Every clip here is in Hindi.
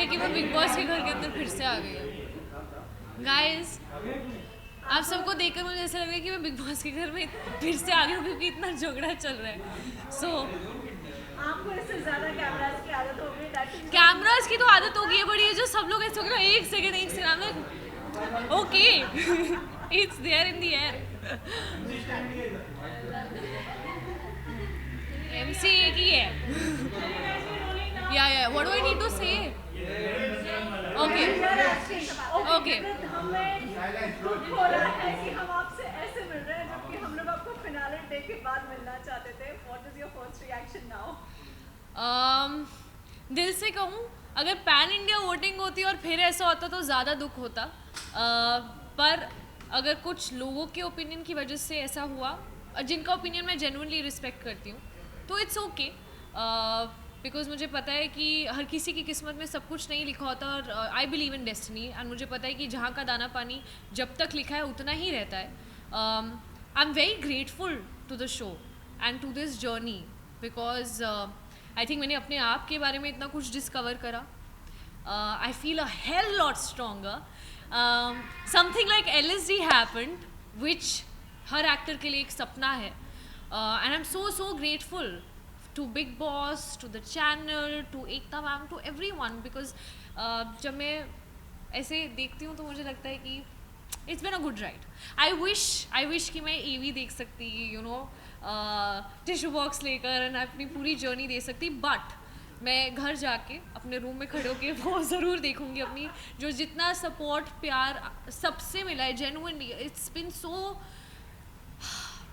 है कि वो बिग बॉस के घर के अंदर फिर से आ गई है। गाइस, आप सबको देखकर मुझे ऐसा लग रहा है कि मैं बिग बॉस के घर में फिर से आ गई हूँ क्योंकि इतना झगड़ा चल रहा है। सो आपको इससे ज्यादा कैमरास की आदत हो गई, that is कैमरास की तो आदत हो गई है, बड़ी है जो सब लोग ऐसे हो गए एक second okay it's there in the air. MC एक ही है। या what do I need to say? Okay okay. हमें दुख हो रहा है कि हम आपसे ऐसे मिल रहे हैं जबकि हम लोग आपको फिनाले डे के बाद मिलना चाहते थे। What is your first reaction now? दिल से कहूँ, अगर पैन इंडिया वोटिंग होती और फिर ऐसा होता तो ज़्यादा दुख होता। पर अगर कुछ लोगों के ओपिनियन की वजह से ऐसा हुआ, जिनका ओपिनियन मैं जेन्युइनली रिस्पेक्ट करती हूँ, तो इट्स ओके। बिकॉज मुझे पता है कि हर किसी की किस्मत में सब कुछ नहीं लिखा होता, और I believe in destiny, and मुझे पता है कि जहाँ का दाना पानी जब तक लिखा है उतना ही रहता है। I am very grateful to the show and to this journey, because I think मैंने अपने आप के बारे में इतना कुछ डिस्कवर करा। I feel a hell lot stronger. Something like LSD happened, which her actor के लिए एक सपना है, and I'm so grateful to Big Boss, to the channel, to Ekta ma'am, to everyone, because जब मैं ऐसे देखती हूँ तो मुझे लगता है कि it's been a good ride. I wish कि मैं एवी देख सकती, यू नो, टिश्यू बॉक्स लेकर एंड अपनी पूरी जर्नी दे सकती, बट मैं घर जाके अपने रूम में खड़े होके वो ज़रूर देखूंगी। अपनी जो जितना सपोर्ट प्यार सबसे मिला है genuinely, it's been so,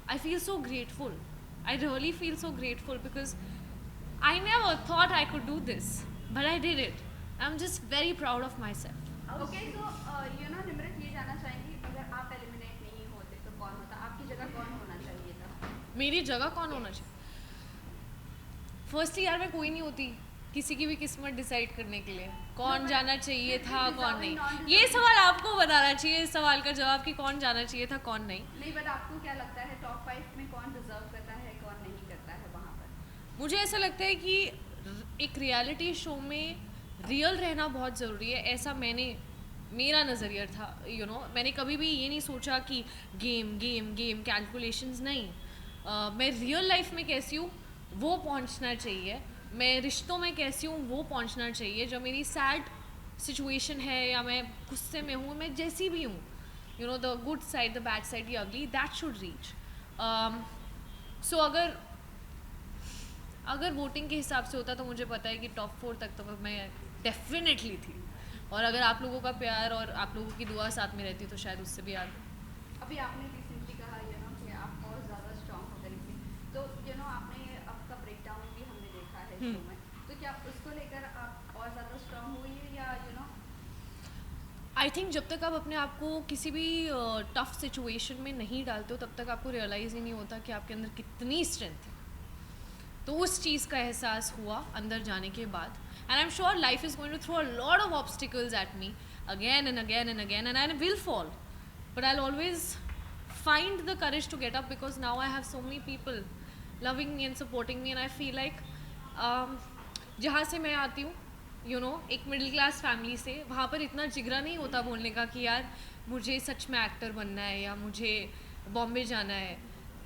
I feel so grateful, I really feel so grateful, because I never thought I could do this, but I did it. I am just very proud of my self. Okay, so you know Nimrit, ये जानना चाहेंगी अगर आप एलिमिनेट नहीं होते तो कौन होता, आपकी जगह कौन होना चाहिए था? मेरी जगह कौन होना चाहिए? फर्स्टली यार, मैं कोई नहीं होती किसी की भी किस्मत डिसाइड करने के लिए कौन जाना चाहिए था कौन नहीं। ये सवाल आपको बताना चाहिए, इस सवाल का जवाब कि कौन जाना चाहिए था कौन नहीं। नहीं, बट आपको क्या लगता है टॉप 5 में कौन डिजर्व करता है, कौन नहीं करता है वहाँ पर? मुझे ऐसा लगता है कि एक रियलिटी शो में रियल रहना बहुत ज़रूरी है, ऐसा मेरा नज़रिया था। यू नो, मैंने कभी भी ये नहीं सोचा कि गेम गेम गेम कैलकुलेशंस नहीं। मैं रियल लाइफ में कैसी हूँ वो पहुँचना चाहिए, मैं रिश्तों में कैसी हूँ वो पहुँचना चाहिए। जो मेरी सैड सिचुएशन है या मैं गुस्से में हूँ, मैं जैसी भी हूँ, you know, the good side, the bad side, the ugly, that should reach. So अगर वोटिंग के हिसाब से होता तो मुझे पता है कि टॉप 4 तक तो मैं डेफिनेटली थी, और अगर आप लोगों का प्यार और आप लोगों की दुआ साथ में रहती तो शायद उससे भी आगे। अभी आपने रिसेंटली कहा यू नो कि आप और ज़्यादा स्ट्रॉन्ग हो करेंगे, तो यू नो आपने आपका ब्रेकडाउन भी हमने देखा है शो में, तो क्या उसको लेकर आप और ज़्यादा स्ट्रॉन्ग हुई है या यू नो? आई थिंक जब तक आप अपने आप को किसी भी टफ सिचुएशन में नहीं डालते हो तब तक आपको रियलाइज़ ही नहीं होता कि आपके अंदर कितनी स्ट्रेंथ है। तो उस चीज़ का एहसास हुआ अंदर जाने के बाद, and I am sure life is going to throw a lot of obstacles at me again and again and again, and I will fall, but I always find the courage to get up, because now I have so many people loving me and supporting me, and I feel like जहाँ से मैं आती हूँ, यू नो, एक मिडिल क्लास फैमिली से, वहाँ पर इतना जिगरा नहीं होता बोलने का कि यार मुझे सच में एक्टर बनना है या मुझे बॉम्बे जाना है,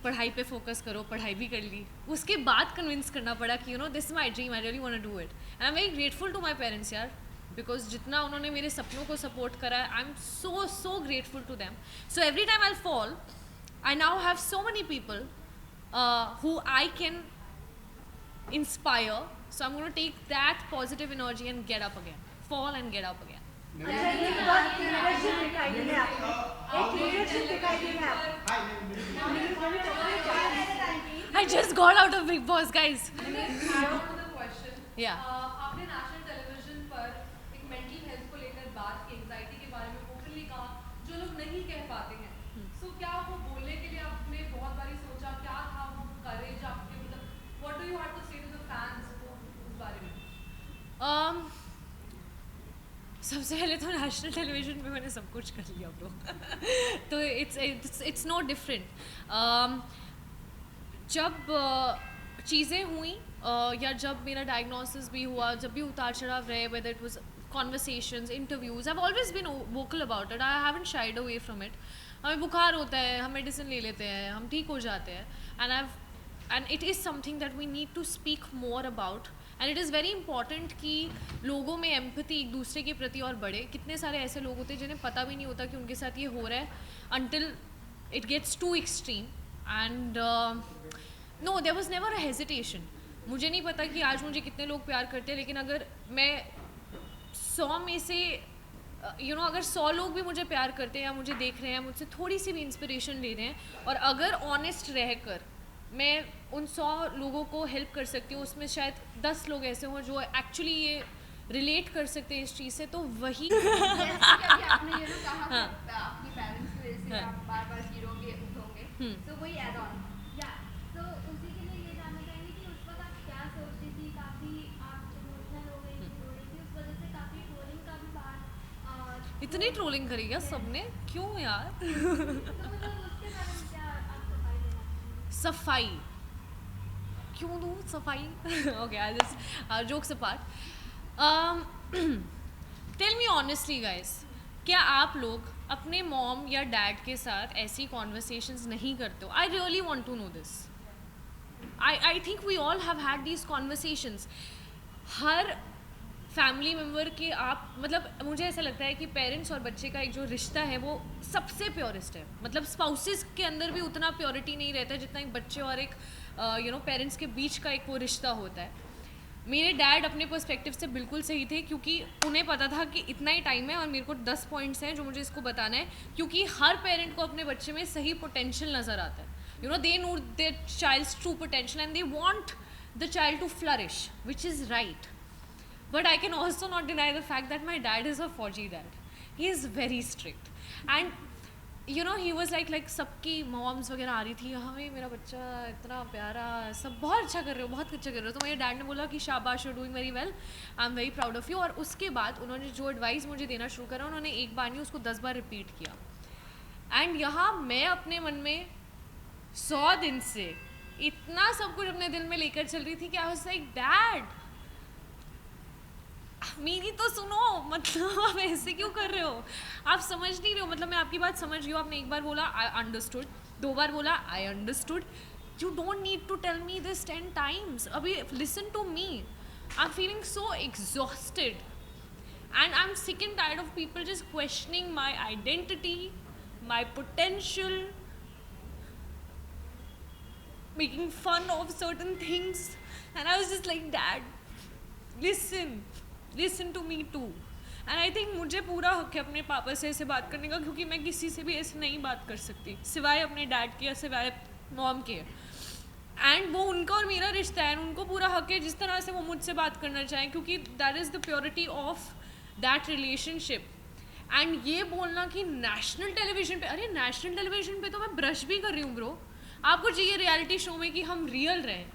पढ़ाई पे फोकस करो, पढ़ाई भी कर ली, उसके बाद कन्विंस करना पड़ा कि you know this my dream, I really want to do it, and I am very grateful to my parents यार, बिकॉज जितना उन्होंने मेरे सपनों को सपोर्ट करा है, I am so grateful to them. So every time I fall, I now have so many people who I can inspire, so I'm going to take that positive energy and get up again, fall and get up again. अच्छा, ये बहुत लीडरशिप दिखाई दी है आपको, एक लीडरशिप दिखाई दी है आपको। I just got out of Big Boss, guys. Yeah. आपने नेशनल टेलीविजन पर एक मेंटल हेल्थ को लेकर बात की, एंजाइटी के बारे में ओपनली कहा, जो लोग नहीं कह पाते हैं। सो क्या वो बोलने के लिए आपने बहुत बारी सोचा, क्या था वो करेज आपके, मतलब what do you have to say to the fans उस बारे में? सबसे पहले तो नेशनल टेलीविजन पे मैंने सब कुछ कर लिया ब्रो तो इट्स नो डिफरेंट। जब चीज़ें हुई या जब मेरा डायग्नोसिस भी हुआ, जब भी उतार चढ़ाव रहे, whether it was conversations, interviews, I have always been vocal about it, I haven't shied away from it. हमें बुखार होता है, हम मेडिसिन ले लेते हैं, हम ठीक हो जाते हैं. And it is something that we need to speak more about. And it is very important कि लोगों में एम्पैथी एक दूसरे के प्रति और बढ़े. कितने सारे ऐसे लोग होते हैं जिन्हें पता भी नहीं होता कि उनके साथ ये हो रहा है until it gets too extreme. And no, there was never a hesitation. मुझे नहीं पता कि आज मुझे कितने लोग प्यार करते हैं, लेकिन अगर मैं 100 में से अगर 100 लोग भी मुझे प्यार करते हैं या मुझे देख रहे हैं, मुझसे थोड़ी सी भी इंस्पिरेशन ले रहे हैं, और अगर ऑनेस्ट रहकर मैं उन 100 लोगों को हेल्प कर सकती हूँ, उसमें शायद 10 लोग ऐसे हों जो एक्चुअली ये रिलेट कर सकते हैं इस चीज़ से, तो वही आपने ये कहा अपनी पेरेंट्स की वजह से आप बार-बार हीरो के उठोगे, तो वही ऐड ऑन. या तो उसी के लिए ये जानना चाहेंगे कि उस वक्त आप क्या सोचती थी. काफ़ी आप इमोशनल हो गई थी, रो रही थी, उस वजह से काफ़ी ट्रोलिंग का भी बात. इतनी ट्रोलिंग करी क्या सबने, क्यों यार? तो मतलब उसके बारे में क्या आप सफाई देना चाहेंगे? सफाई क्यों दूँ सफाई? Okay, I just jokes apart. Tell me honestly guys, क्या आप लोग अपने मॉम या डैड के साथ ऐसी कॉन्वर्सेशंस नहीं करते हो? I really want to know this. I think we all have had these conversations. हर फैमिली मेम्बर के आप मतलब मुझे ऐसा लगता है कि पेरेंट्स और बच्चे का एक जो रिश्ता है वो सबसे प्योरेस्ट है. मतलब स्पाउसेस के अंदर भी उतना प्योरिटी नहीं रहता है जितना एक बच्चे और एक पेरेंट्स के बीच का एक वो रिश्ता होता है. मेरे डैड अपने पर्सपेक्टिव से बिल्कुल सही थे, क्योंकि उन्हें पता था कि इतना ही टाइम है और मेरे को 10 पॉइंट्स हैं जो मुझे इसको बताना है, क्योंकि हर पेरेंट को अपने बच्चे में सही पोटेंशियल नज़र आता है. They know their child's true potential and they want the child to flourish, which is right. But I can also not deny the fact that my dad is a Fauji dad. He is very strict. And he was like सबकी मॉम्स वगैरह आ रही थी, हमें मेरा बच्चा इतना प्यारा, सब बहुत अच्छा कर रहे हो, बहुत अच्छा कर रहे हो. तो मेरे डैड ने बोला कि शाबाश, you doing very well, I am very proud of you. और उसके बाद उन्होंने जो एडवाइस मुझे देना शुरू करा, उन्होंने एक बार नहीं उसको 10 बार रिपीट किया. एंड यहाँ मैं अपने मन में 100 दिन से इतना सब कुछ अपने दिल में लेकर चल रही थी कि आई वाज लाइक, डैड मेरी तो सुनो, मतलब आप ऐसे क्यों कर रहे हो? आप समझ नहीं रहे हो. मतलब मैं आपकी बात समझ रही हूँ. आपने एक बार बोला आई अंडरस्टूड, 2 बार बोला I understood. You don't need to tell me this 10 times. अभी listen to me. I am feeling so exhausted and I am sick and tired of people just questioning my identity, my potential, making fun of certain things. And I was just like, dad listen to me too. And I think मुझे पूरा हक है अपने पापा से ऐसे बात करने का, क्योंकि मैं किसी से भी ऐसे नहीं बात कर सकती सिवाय अपने डैड के या सिवाय मॉम के. एंड वो उनका और मेरा रिश्ता है, उनको पूरा हक है जिस तरह से वो मुझसे बात करना चाहें, क्योंकि that is the purity of that relationship. And ये बोलना कि नेशनल टेलीविजन पे, अरे नेशनल टेलीविजन पे तो मैं ब्रश भी कर रही हूँ ब्रो. आपको चाहिए रियलिटी शो में कि हम रियल रहें,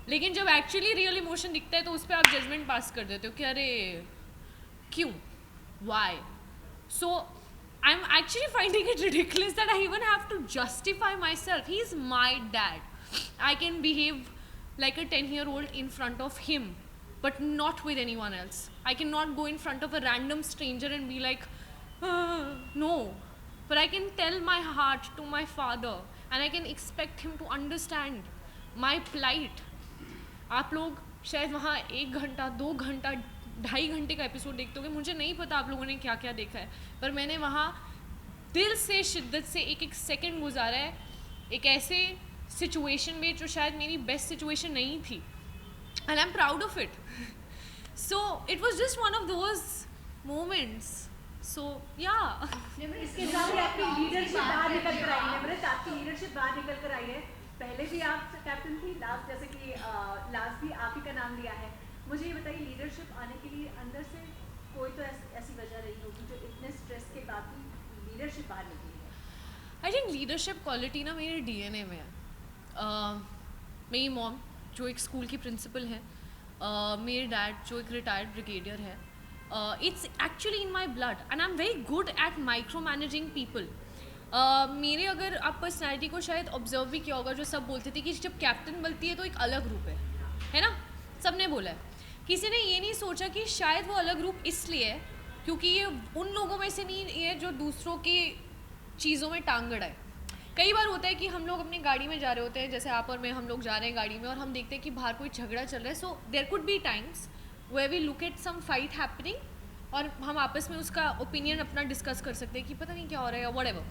लेकिन जब एक्चुअली रियल इमोशन दिखता है तो उस पर आप जजमेंट पास कर देते हो कि अरे क्यों, why. So I am actually finding it ridiculous that I even have to justify myself. He is my dad. I can behave like a 10-year-old in front of him, but not with anyone else. I cannot go in front of a random stranger and be like, no. But I can tell my heart to my father and I can expect him to understand my plight. आप लोग शायद वहाँ 1 घंटा 2 घंटा 2.5 घंटे का एपिसोड देखते होगे. मुझे नहीं पता आप लोगों ने क्या क्या देखा है, पर मैंने वहाँ दिल से शिद्दत से एक सेकंड गुजारा है, एक ऐसे सिचुएशन में जो शायद मेरी बेस्ट सिचुएशन नहीं थी. And I am proud of it. So it was just one of those moments. So yeah इसके साथ ही आपकी लीडरशिप बाहर निकल कर आई है. निम्रत, आपकी लीडरशिप बाहर निकल कर आई है. पहले भी आप कैप्टन थी, लास्ट जैसे कि लास्ट भी आप ही का नाम लिया है. मुझे ये बताइए, लीडरशिप आने के लिए अंदर से कोई तो ऐसी वजह रही होगी जो इतने स्ट्रेस के बाद भी लीडरशिप बाहर निकली है. आई थिंक लीडरशिप क्वालिटी ना मेरे डीएनए में है. मेरी मॉम जो एक स्कूल की प्रिंसिपल है, मेरे डैड जो एक रिटायर्ड ब्रिगेडियर है. It's actually in my blood and I am very good at micro managing people. मेरे अगर आप पर्सनैलिटी को शायद ऑब्जर्व भी किया होगा, जो सब बोलते थे कि जब कैप्टन बनती है तो एक अलग रूप है ना, सब ने बोला है. किसी ने ये नहीं सोचा कि शायद वो अलग रूप इसलिए है क्योंकि ये उन लोगों में से नहीं है जो दूसरों की चीज़ों में टांग अड़ाए। कई बार होता है कि हम लोग अपनी गाड़ी में जा रहे होते हैं, जैसे आप और मैं, हम लोग जा रहे हैं गाड़ी में और हम देखते हैं कि बाहर कोई झगड़ा चल रहा है। So there could be times where we look at some fight happening और हम आपस में उसका ओपिनियन अपना डिस्कस कर सकते हैं कि पता नहीं क्या हो रहा है, whatever.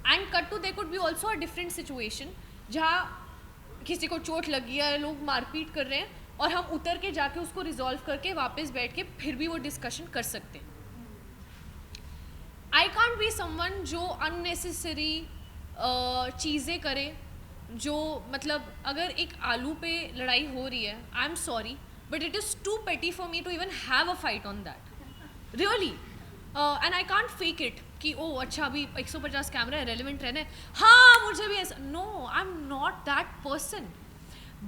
And cut to there could be also a different situation जहाँ किसी को चोट लगी है, लोग मारपीट कर रहे हैं और हम उतर के जाके उसको रिजॉल्व करके वापस बैठ के फिर भी वो डिस्कशन कर सकते हैं। आई कांट बी समवन जो अननेसेसरी चीज़ें करे, जो मतलब अगर एक आलू पे लड़ाई हो रही है, I am sorry but it is too petty for me to even have a fight on that really. And I can't fake it कि ओ अच्छा अभी 150 कैमरा है, रेलिवेंट रहना है, हाँ मुझे भी ऐसा। No, I am not that person,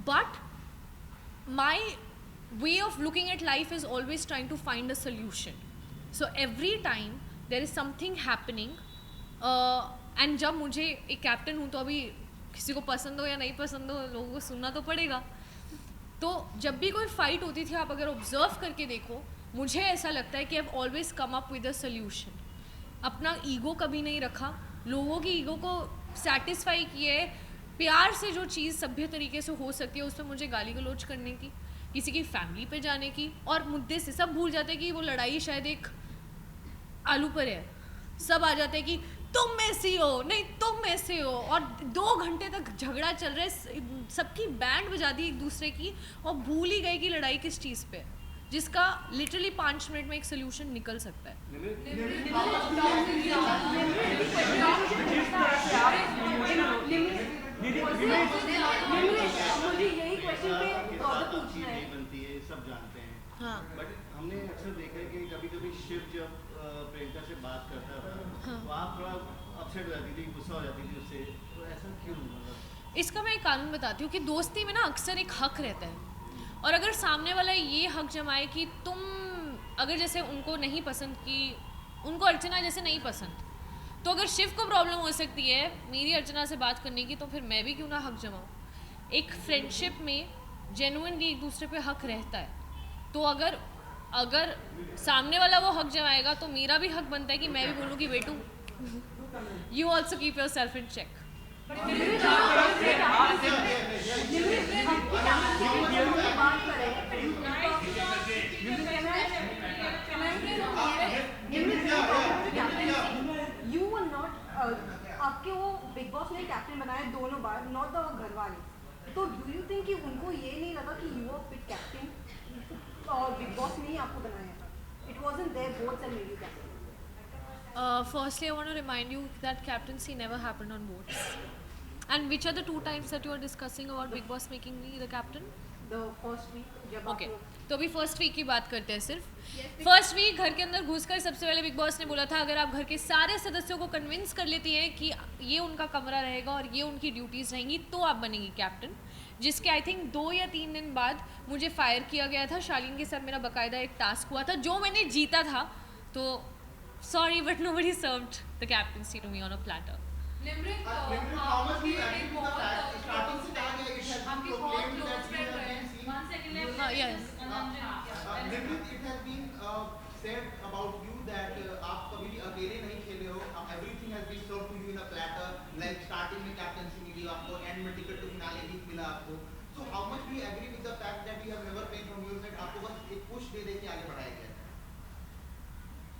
but my way of looking at life is always trying to find a solution. So every time there is something happening and जब मुझे एक कैप्टन हूँ तो अभी किसी को पसंद हो या नहीं पसंद हो लोगों को सुनना तो पड़ेगा। तो जब भी कोई फाइट होती थी, आप अगर ऑब्जर्व करके देखो, मुझे ऐसा लगता है कि आई have always come up with a solution. अपना ईगो कभी नहीं रखा, लोगों की ईगो को सेटिस्फाई किए, प्यार से जो चीज़ सभ्य तरीके से हो सकती है उसमें मुझे गाली गलौज करने की, किसी की फैमिली पे जाने की, और मुद्दे से सब भूल जाते हैं कि वो लड़ाई शायद एक आलू पर है। सब आ जाते हैं कि तुम ऐसी हो, नहीं तुम ऐसे हो, और 2 घंटे तक झगड़ा चल रहा है, सबकी बैंड बजा दी एक दूसरे की और भूल ही गए कि लड़ाई किस चीज़ पे है, जिसका लिटरली 5 मिनट में एक सोल्यूशन निकल सकता है। मुझे यही क्वेश्चन पे पूछना है। बनती है, सब जानते हैं। हाँ। बट हमने अक्सर देखा है कि कभी-कभी शिव जब प्रियंका से बात करता था, हाँ। तो आप थोड़ा अपसेट हो जाती थी, गुस्सा हो जाती थी उससे, तो ऐसा क्यों? मतलब इसका मैं एक कानून बताती हूँ कि दोस्ती में ना अक्सर एक हक रहता है, और अगर सामने वाला ये हक जमाए कि तुम अगर जैसे उनको नहीं पसंद, कि उनको अर्चना जैसे नहीं पसंद, तो अगर शिव को प्रॉब्लम हो सकती है मेरी अर्चना से बात करने की, तो फिर मैं भी क्यों ना हक जमाऊँ। एक फ्रेंडशिप में जेन्युइनली एक दूसरे पे हक रहता है, तो अगर सामने वाला वो हक जमाएगा तो मेरा भी हक बनता है कि मैं भी बोलूँ कि बेटू you also keep yourself in check. You were not आपके वो बिग बॉस ने कैप्टन बनाया दोनों बार, नॉट द घर वाले। तो डू यू थिंक कि उनको ये नहीं लगा कि यू आर फिट कैप्टन और बिग बॉस ने ही आपको बनाया था? It wasn't their votes and made you captain. Firstly, I want to remind you that captaincy never happened on votes. And which are the 2 times that you are discussing about Big Boss making me the captain? The first week जब ओके, आपको तो अभी फर्स्ट वीक की बात करते हैं सिर्फ। फर्स्ट वीक घर के अंदर घुसकर सबसे पहले बिग बॉस ने बोला था अगर आप घर के सारे सदस्यों को कन्विंस कर लेती हैं कि ये उनका कमरा रहेगा और ये उनकी ड्यूटीज़ रहेंगी तो आप बनेंगी कैप्टन। जिसके आई थिंक 2 या 3 दिन बाद मुझे फायर किया गया था। शालीन के साथ मेरा बाकायदा एक टास्क हुआ था जो मैंने जीता था, तो sorry but nobody served the captaincy to me on a platter. Nimrit Thomas, आपकी we agree एक with the बहुत fact, starting से कहा गया, it has been आपकी बहुत proclaimed close that we friend have रहे। been seen- One second, let me Yes. Nimrit, it has been said about you that आप कभी भी अकेले नहीं खेले हो, everything has been served to you in a platter, like starting में कैप्टनसी मिली आपको, एंड में टिकट टू फिनाले भी मिला आपको। So how much do you agree with the fact that you have never been from your side, आपको बस एक पुश दे के आगे बढ़ाया गया है?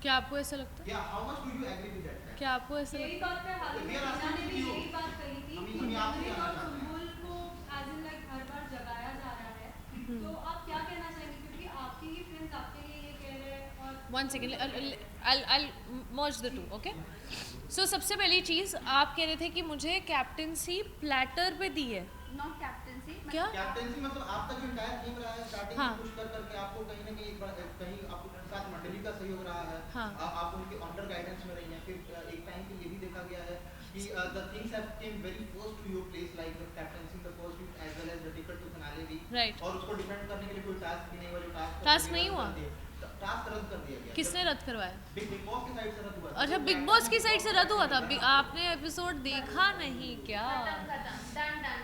क्या आपको ऐसा लगता है? Yeah, how much do you agree with that fact? क्या आपको ऐसा यही लगता है? बात पे हाल We are asking ने भी you. यही बात कही थी कि हम आपसे निमृत जानना और चाहते हैं। सुम्बुल को as in like हर बार जगाया जा रहा है, तो आप क्या कहना चाहेंगे क्योंकि आपके ही फ्रेंड्स आपके लिए ये कह रहे हैं और 1 second, I'll merge the 2, okay? So सबसे पहली चीज़ आप कह रहे थे कि मुझे कैप्टनसी प्लेटर पे दी है, नॉट कैप्टनसी क्या? कैप्टेंसी मतलब आपका जो इंटायर टीम रहा है, स्टार्टिंग हाँ। में पुश कर करके आपको कहीं ना कहीं कहीं आपके साथ मंडली का सहयोग रहा है, हाँ। आप उनके अंडर गाइडेंस में रही हैं। फिर एक टाइम पे ये भी देखा गया है कि the things have came very close to your place, like the captaincy the first week as well as the ticket to finale भी, Right. और उसको डिफेंड करने के लिए कोई टास्क भी नहीं हुआ। जो टास्क नहीं हुआ? टास्क रद्द कर दिया गया। किसने रद्द करवाया? बिग बॉस की साइड से रद्द हुआ था। अच्छा, बिग बॉस की साइड से रद्द हुआ था। आपने एपिसोड देखा नहीं क्या? खत्म डन डन